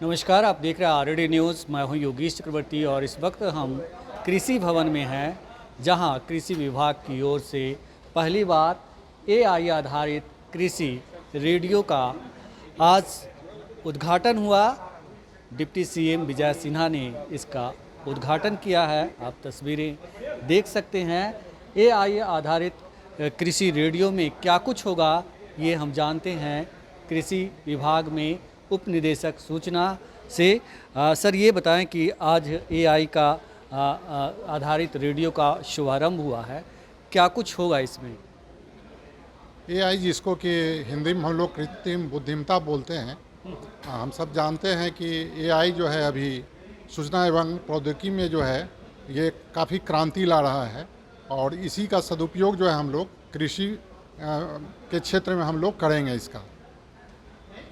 नमस्कार, आप देख रहे हैं आरडी न्यूज़। मैं हूं योगेश चक्रवर्ती और इस वक्त हम कृषि भवन में हैं, जहां कृषि विभाग की ओर से पहली बार एआई आधारित कृषि रेडियो का आज उद्घाटन हुआ। डिप्टी सीएम विजय सिन्हा ने इसका उद्घाटन किया है। आप तस्वीरें देख सकते हैं। एआई आधारित कृषि रेडियो में क्या कुछ होगा, ये हम जानते हैं कृषि विभाग में उप निदेशक सूचना से। सर, ये बताएं कि आज एआई का आधारित रेडियो का शुभारंभ हुआ है, क्या कुछ होगा इसमें? एआई जिसको कि हिंदी में हम लोग कृत्रिम बुद्धिमत्ता बोलते हैं। हम सब जानते हैं कि एआई जो है अभी सूचना एवं प्रौद्योगिकी में जो है ये काफ़ी क्रांति ला रहा है और इसी का सदुपयोग जो है हम लोग कृषि के क्षेत्र में हम लोग करेंगे। इसका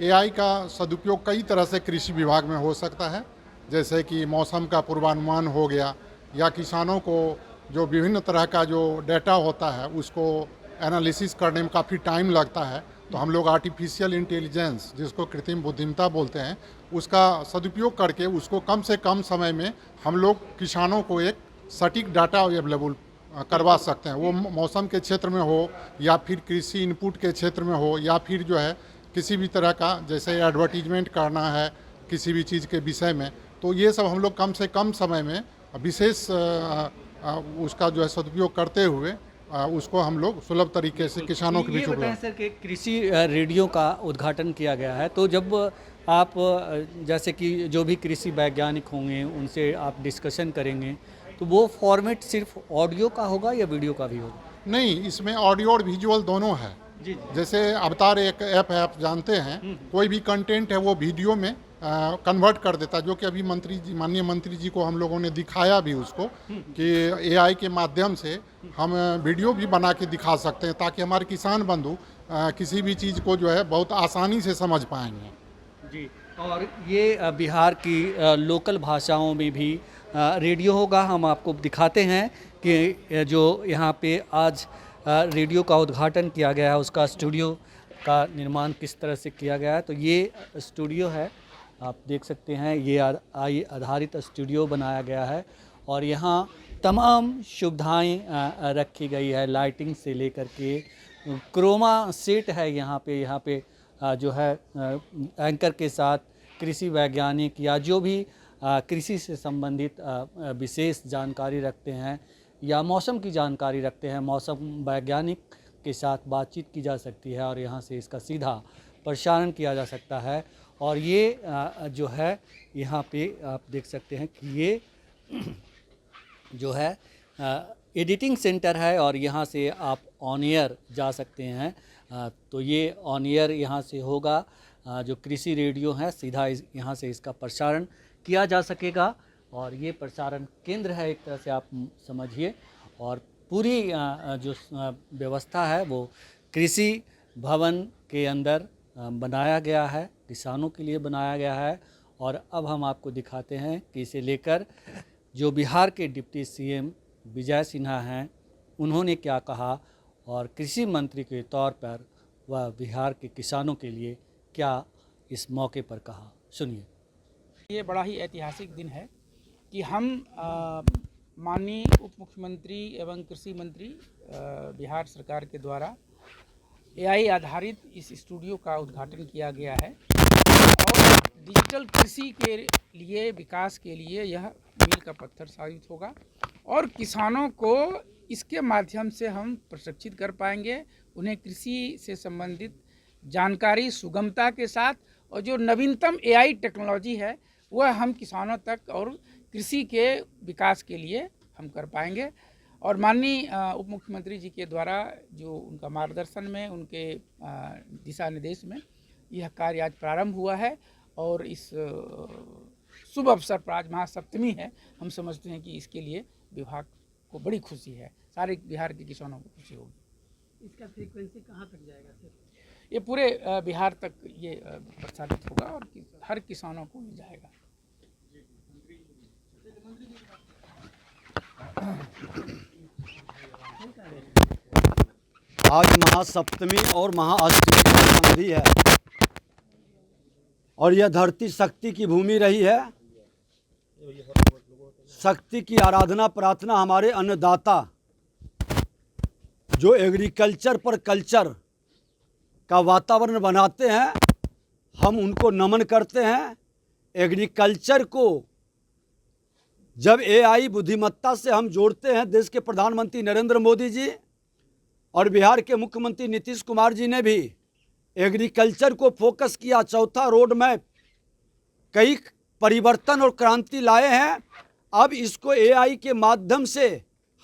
एआई का सदुपयोग कई तरह से कृषि विभाग में हो सकता है, जैसे कि मौसम का पूर्वानुमान हो गया, या किसानों को जो विभिन्न तरह का जो डेटा होता है उसको एनालिसिस करने में काफ़ी टाइम लगता है, तो हम लोग आर्टिफिशियल इंटेलिजेंस जिसको कृत्रिम बुद्धिमत्ता बोलते हैं उसका सदुपयोग करके उसको कम से कम समय में हम लोग किसानों को एक सटीक डाटा अवेलेबल करवा सकते हैं। वो मौसम के क्षेत्र में हो या फिर कृषि इनपुट के क्षेत्र में हो या फिर जो है किसी भी तरह का जैसे एडवर्टीजमेंट करना है किसी भी चीज़ के विषय में, तो ये सब हम लोग कम से कम समय में विशेष उसका जो है सदुपयोग करते हुए उसको हम लोग सुलभ तरीके से किसानों के बीच ये बताएं सर कि कृषि रेडियो का उद्घाटन किया गया है, तो जब आप जैसे कि जो भी कृषि वैज्ञानिक होंगे उनसे आप डिस्कशन करेंगे, तो वो फॉर्मेट सिर्फ ऑडियो का होगा या वीडियो का भी होगा? नहीं, इसमें ऑडियो और विजुअल दोनों है। जी। जैसे अवतार एक ऐप है, आप जानते हैं, कोई भी कंटेंट है वो वीडियो में कन्वर्ट कर देता है, जो कि अभी माननीय मंत्री जी को हम लोगों ने दिखाया भी उसको कि एआई के माध्यम से हम वीडियो भी बना के दिखा सकते हैं, ताकि हमारे किसान बंधु किसी भी चीज़ को जो है बहुत आसानी से समझ पाएंगे। जी। और ये बिहार की लोकल भाषाओं में भी रेडियो होगा। हम आपको दिखाते हैं कि जो यहाँ पे आज रेडियो का उद्घाटन किया गया है उसका स्टूडियो का निर्माण किस तरह से किया गया है। तो ये स्टूडियो है, आप देख सकते हैं, ये आई आधारित स्टूडियो बनाया गया है और यहाँ तमाम सुविधाएं रखी गई है, लाइटिंग से लेकर के क्रोमा सेट है। यहाँ पे जो है एंकर के साथ कृषि वैज्ञानिक या जो भी कृषि से संबंधित विशेष जानकारी रखते हैं या मौसम की जानकारी रखते हैं, मौसम वैज्ञानिक के साथ बातचीत की जा सकती है और यहाँ से इसका सीधा प्रसारण किया जा सकता है। और ये जो है यहाँ पे आप देख सकते हैं कि ये जो है एडिटिंग सेंटर है और यहाँ से आप ऑन एयर जा सकते हैं। तो ये ऑन एयर यहाँ से होगा। जो कृषि रेडियो है सीधा यहाँ से इसका प्रसारण किया जा सकेगा और ये प्रसारण केंद्र है एक तरह से आप समझिए। और पूरी जो व्यवस्था है वो कृषि भवन के अंदर बनाया गया है, किसानों के लिए बनाया गया है। और अब हम आपको दिखाते हैं कि इसे लेकर जो बिहार के डिप्टी सीएम विजय सिन्हा हैं उन्होंने क्या कहा और कृषि मंत्री के तौर पर वह बिहार के किसानों के लिए क्या इस मौके पर कहा, सुनिए। ये बड़ा ही ऐतिहासिक दिन है कि हम माननीय उप मुख्यमंत्री एवं कृषि मंत्री बिहार सरकार के द्वारा एआई आधारित इस स्टूडियो का उद्घाटन किया गया है और डिजिटल कृषि के लिए विकास के लिए यह मील का पत्थर साबित होगा और किसानों को इसके माध्यम से हम प्रशिक्षित कर पाएंगे, उन्हें कृषि से संबंधित जानकारी सुगमता के साथ और जो नवीनतम एआई टेक्नोलॉजी है वह हम किसानों तक और कृषि के विकास के लिए हम कर पाएंगे। और माननीय उप मुख्यमंत्री जी के द्वारा जो उनका मार्गदर्शन में, उनके दिशा निर्देश में यह कार्य आज प्रारंभ हुआ है और इस शुभ अवसर पर आज महासप्तमी है, हम समझते हैं कि इसके लिए विभाग को बड़ी खुशी है, सारे बिहार के किसानों को खुशी होगी। इसका फ्रीक्वेंसी कहाँ तक जाएगा सर? ये पूरे बिहार तक ये प्रसारित होगा और हर किसानों को मिल जाएगा। आज महासप्तमी और महाअष्टमी की संधि है। और यह धरती शक्ति की भूमि रही है। शक्ति की आराधना प्रार्थना हमारे अन्नदाता जो एग्रीकल्चर पर कल्चर का वातावरण बनाते हैं, हम उनको नमन करते हैं। एग्रीकल्चर को जब एआई बुद्धिमत्ता से हम जोड़ते हैं, देश के प्रधानमंत्री नरेंद्र मोदी जी और बिहार के मुख्यमंत्री नीतीश कुमार जी ने भी एग्रीकल्चर को फोकस किया। चौथा रोड मैप कई परिवर्तन और क्रांति लाए हैं। अब इसको एआई के माध्यम से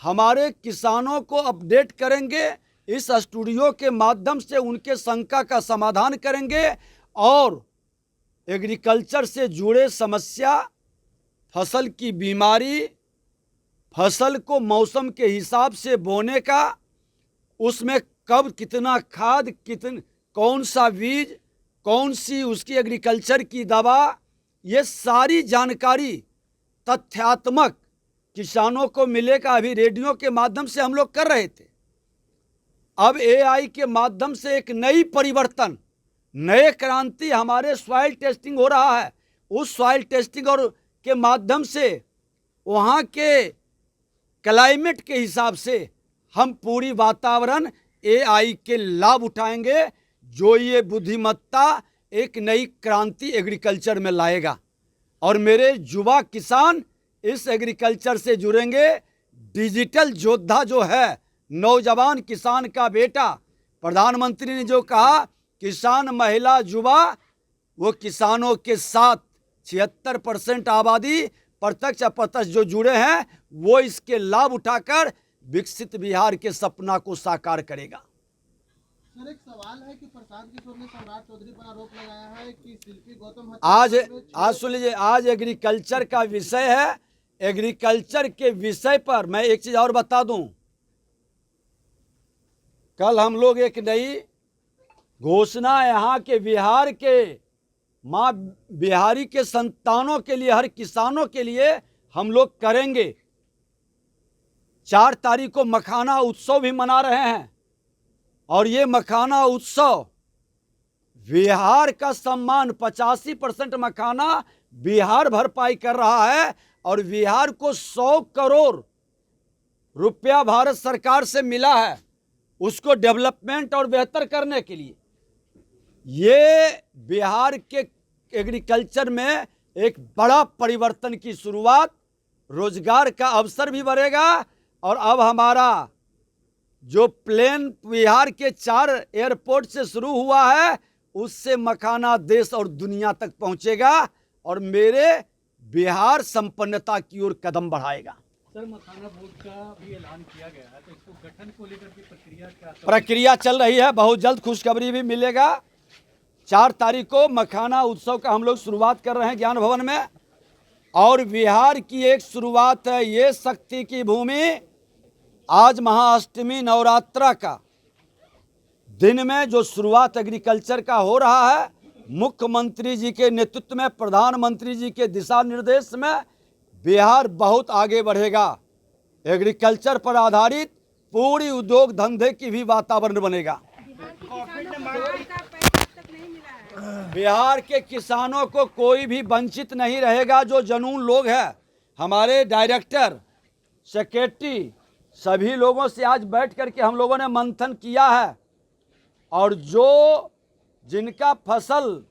हमारे किसानों को अपडेट करेंगे, इस स्टूडियो के माध्यम से उनके शंका का समाधान करेंगे और एग्रीकल्चर से जुड़े समस्या, फसल की बीमारी, फसल को मौसम के हिसाब से बोने का, उसमें कब कितना खाद, कौन सा बीज, कौन सी उसकी एग्रीकल्चर की दवा, ये सारी जानकारी तथ्यात्मक किसानों को मिलेगा। अभी रेडियो के माध्यम से हम लोग कर रहे थे, अब एआई के माध्यम से एक नई परिवर्तन, नए क्रांति, हमारे सॉइल टेस्टिंग हो रहा है। उस सॉइल टेस्टिंग और के माध्यम से वहाँ के क्लाइमेट के हिसाब से हम पूरी वातावरण एआई के लाभ उठाएंगे, जो ये बुद्धिमत्ता एक नई क्रांति एग्रीकल्चर में लाएगा। और मेरे युवा किसान इस एग्रीकल्चर से जुड़ेंगे। डिजिटल योद्धा जो है, नौजवान किसान का बेटा, प्रधानमंत्री ने जो कहा किसान, महिला, युवा, वो किसानों के साथ 76% आबादी प्रत्यक्ष अप्रत्यक्ष जो जुड़े हैं, वो इसके लाभ उठाकर विकसित बिहार के सपना को साकार करेगा। सर, एक सवाल है कि प्रसाद किशोर ने सम्राट चौधरी पर आरोप लगाया है कि शिल्पी गौतम आज सुन लीजिए, आज एग्रीकल्चर का विषय है। एग्रीकल्चर के विषय पर मैं एक चीज और बता दूं, कल हम लोग एक नई घोषणा यहाँ के बिहार के माँ बिहारी के संतानों के लिए, हर किसानों के लिए हम लोग करेंगे। 4 तारीख को मखाना उत्सव भी मना रहे हैं और ये मखाना उत्सव बिहार का सम्मान, 85% मखाना बिहार भरपाई कर रहा है और बिहार को 100 करोड़ रुपया भारत सरकार से मिला है उसको डेवलपमेंट और बेहतर करने के लिए। ये बिहार के एग्रीकल्चर में एक बड़ा परिवर्तन की शुरुआत, रोजगार का अवसर भी बढ़ेगा। और अब हमारा जो प्लेन बिहार के 4 एयरपोर्ट से शुरू हुआ है, उससे मखाना देश और दुनिया तक पहुंचेगा और मेरे बिहार संपन्नता की ओर कदम बढ़ाएगा। सर, मखाना बोर्ड का भी ऐलान किया गया है, तो इसको गठन को लेकर की प्रक्रिया चल रही है। बहुत जल्द खुशखबरी भी मिलेगा। 4 तारीख को मखाना उत्सव का हम लोग शुरुआत कर रहे हैं ज्ञान भवन में, और बिहार की एक शुरुआत है ये शक्ति की भूमि। आज महाअष्टमी नवरात्रा का दिन में जो शुरुआत एग्रीकल्चर का हो रहा है, मुख्यमंत्री जी के नेतृत्व में, प्रधानमंत्री जी के दिशा निर्देश में बिहार बहुत आगे बढ़ेगा। एग्रीकल्चर पर आधारित पूरी उद्योग धंधे की भी वातावरण बनेगा। बिहार के किसानों को कोई भी वंचित नहीं रहेगा। जो जनून लोग हैं, हमारे डायरेक्टर, सेक्रेटरी, सभी लोगों से आज बैठ करके हम लोगों ने मंथन किया है, और जो जिनका फसल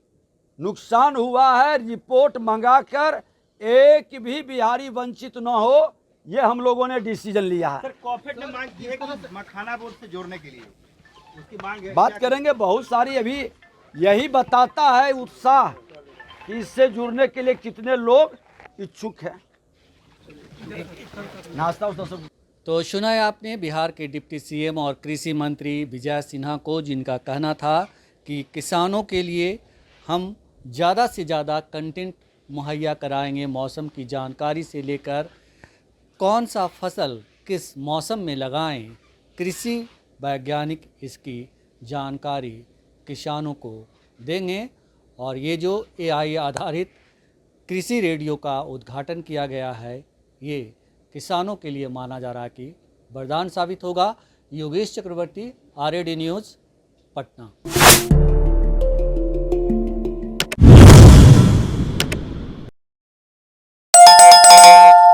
नुकसान हुआ है, रिपोर्ट मंगाकर एक भी बिहारी वंचित न हो, ये हम लोगों ने डिसीजन लिया है। सर, कॉफेड ने मांग की है कि मखाना बोर्ड से जोड़ने के लिए उसकी मांग है। बात करेंगे बहुत सारी, अभी यही बताता है उत्साह कि इससे जुड़ने के लिए कितने लोग इच्छुक हैं। नाश्ता उस्ता सब। तो सुना है आपने बिहार के डिप्टी सीएम और कृषि मंत्री विजय सिन्हा को, जिनका कहना था कि किसानों के लिए हम ज़्यादा से ज़्यादा कंटेंट मुहैया कराएंगे, मौसम की जानकारी से लेकर कौन सा फसल किस मौसम में लगाएं, कृषि वैज्ञानिक इसकी जानकारी किसानों को देंगे। और ये जो एआई आधारित कृषि रेडियो का उद्घाटन किया गया है, ये किसानों के लिए माना जा रहा है कि वरदान साबित होगा। योगेश चक्रवर्ती, RAD न्यूज़, पटना। है